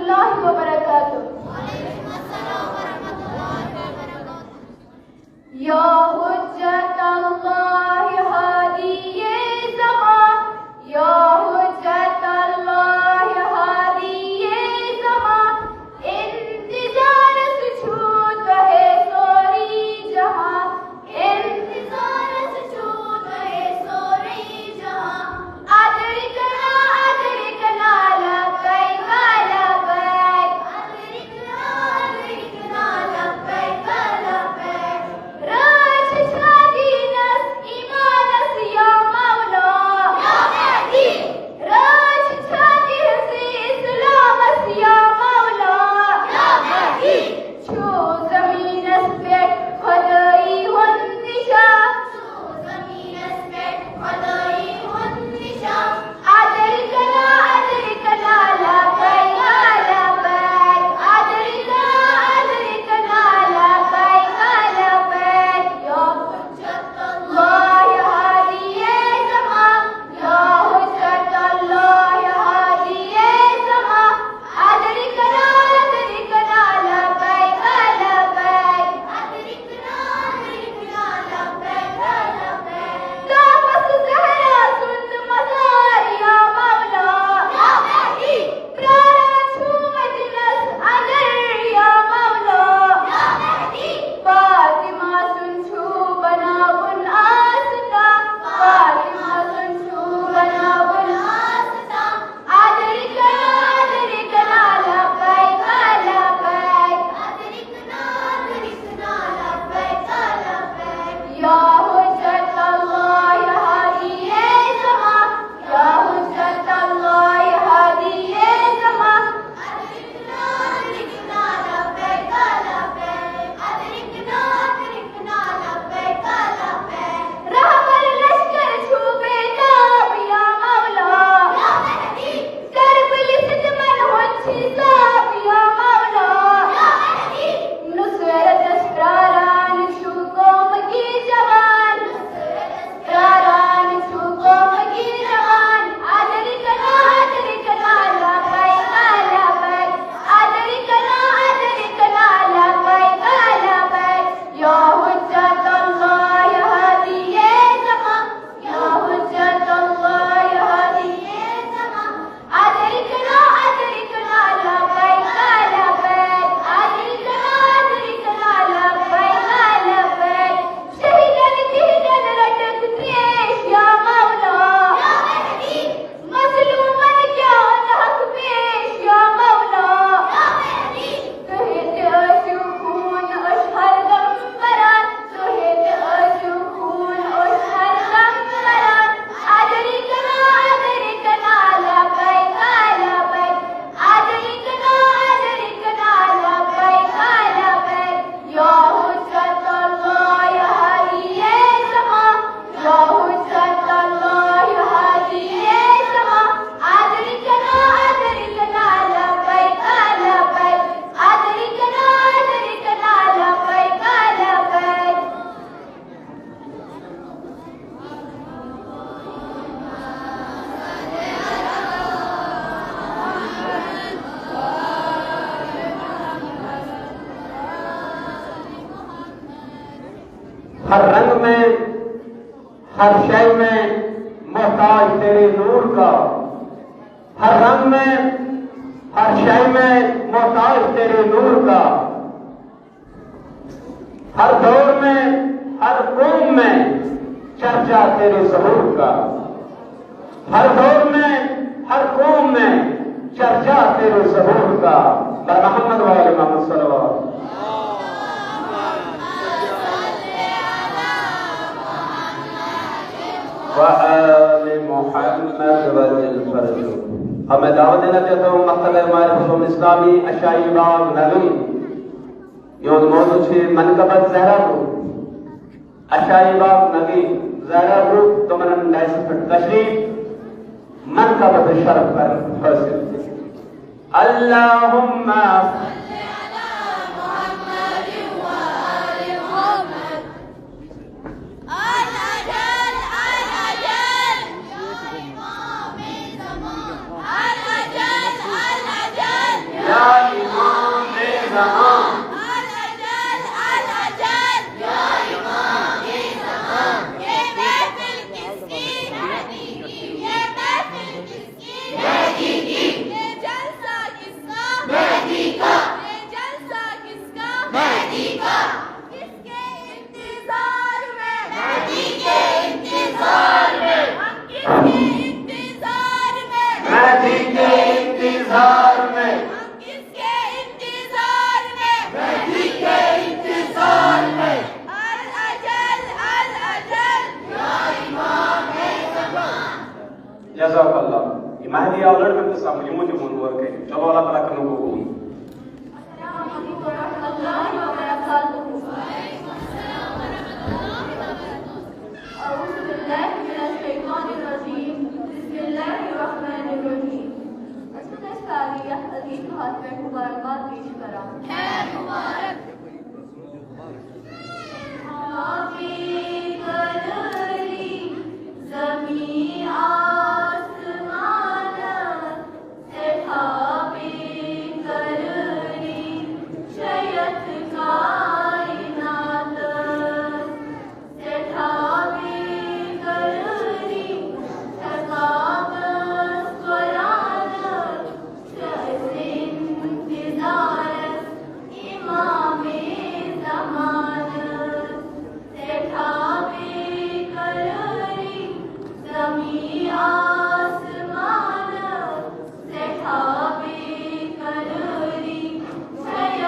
रहमतुल्लाहि व बरकातुहू। या हुज्जतल्लाहि हादिये ज़मां, या हुज्जतल्लाहि हादिये ज़मां, इंतज़ार से छूट है सोरी जहां, इंतज़ार से छूट है सोरी जहां। अदरिकना अदरिकना लब्बैक लब्बैक, अदरिकना अदरिकना लब्बैक लब्बैक। राज शादी नस ईमानस या मौला, या महदी। राज शादी से इस्लामस या मौला, या महदी। छो ज़मीनस पे खुदाई हुन निशा, छो ज़मीनस पे खुदाई हुन निशा। अदरिकना अदरिकना लब्बैक लब्बैक, अदरिकना अदरिकना लब्बैक लब्बैक। या हुज्जतल्लाहि हादिये ज़मां, या हुज्जतल्लाहि हादिये ज़मां, अदरिकना अदरिकना लब्बैक लब्बैक, अदरिकना अदरिकना लब्बैक लब्बैक। तापस ज़हरा सुंद मज़ार या मौला, या महदी। प्राणा छूमत नस अजर या मौला, या महदी। फातिमा सुन छू बनावन आस्था, फातिमा सुन छू बनावन आस्था। अदरिकना अदरिकना लब्बैक लब्बैक, अदरिकना अदरिकना लब्बैक लब्बैक। या हुज्जतल्लाहि हादिये ज़मां, या हुज्जतल्लाहि हादिये ज़मां, अदरिकना अदरिकना लब्बैक लब्बैक, अदरिकना अदरिकना लब्बैक लब्बैक। रहबर लश्कर छू बेताब या मौला, या महदी। करबल सितमन होंछी साब या मौला, या महदी। नुसरत प्रारान छू कौम की जवान, नुसरत प्रारान छू कौम की जवान। अदरिकना अदरिकना लब्बैक लब्बैक, अदरिकना अदरिकना लब्बैक लब्बैक। या हुज्जतल्लाहि हादिये ज़मां, या हुज्जतल्लाहि हादिये ज़मां, अदरिकना अदरिकना लब्बैक लब्बैक, अदरिकना अदरिकना लब्बैक लब्बैक। शहीदन दीदन रटक पेश या मौला, या महदी। मज़लूमन क्या हक पेश या मौला, या महदी। कहते आंसू खून और हरदम मरान, कहते आंसू खून और हरदम मरान। अदरिकना अदरिकना लब्बैक लब्बैक, अदरिकना अदरिकना लब्बैक लब्बैक। या हुज्जतल्लाहि हादिये ज़मां, या हुज्जतल्लाहि हादिये ज़मां, अदरिकना अदरिकना लब्बैक लब्बैक, अदरिकना अदरिकना लब्बैक लब्बैक। हर रंग में हर शय में मोहताज तेरे नूर का, हर रंग में हर शय में मोहताज तेरे नूर का। हर दौर में हर कौम में चर्चा तेरे ज़हूर का, हर दौर में हर कौम में चर्चा तेरे ज़हूर का। बर मोहम्मद व आले मोहम्मद सल्लल्लाहु अलैहि वसल्लम। व आले मोहम्मद वजिल फर्ज। अब मैं दावत देना चाहता हूँ मकतब मारिफत इस्लामी अशाई बाग नगरी योद मौजूद छे मनकबत ज़हरा को अशाई बाग नगरी ज़हरा को तो मन डाइस पर तशरीफ मनकबत शरफ पर हासिल। अल्लाहुम्मा अल अजल या इमाम ज़मां अल अजल या इमाम ज़मां ये महफिल किसकी ये महफिल किसकी ये जलसा किसका ये जलसा किसका किसके इंतजार में हम किसके इंतजार में महदी के इंतजार में हम किसके इंतजार में अल अजल या इमाम ज़मां जज़ाकल्लाह ये महदी आवलड़ में तो सामने मुझे मुनवर के चलो अल्लाह ताला कनो को अस्सलामु अलैकुम व रहमतुल्लाहि व बरकातुहू अऊज़ु बिल्लाहि मिनश शैतानिर रजीम बिस्मिल्लाहिर रहमानिर रहीम अस्सलातु अज़ीज़ हाथ में मुबारकबाद पेश करा है मुबारक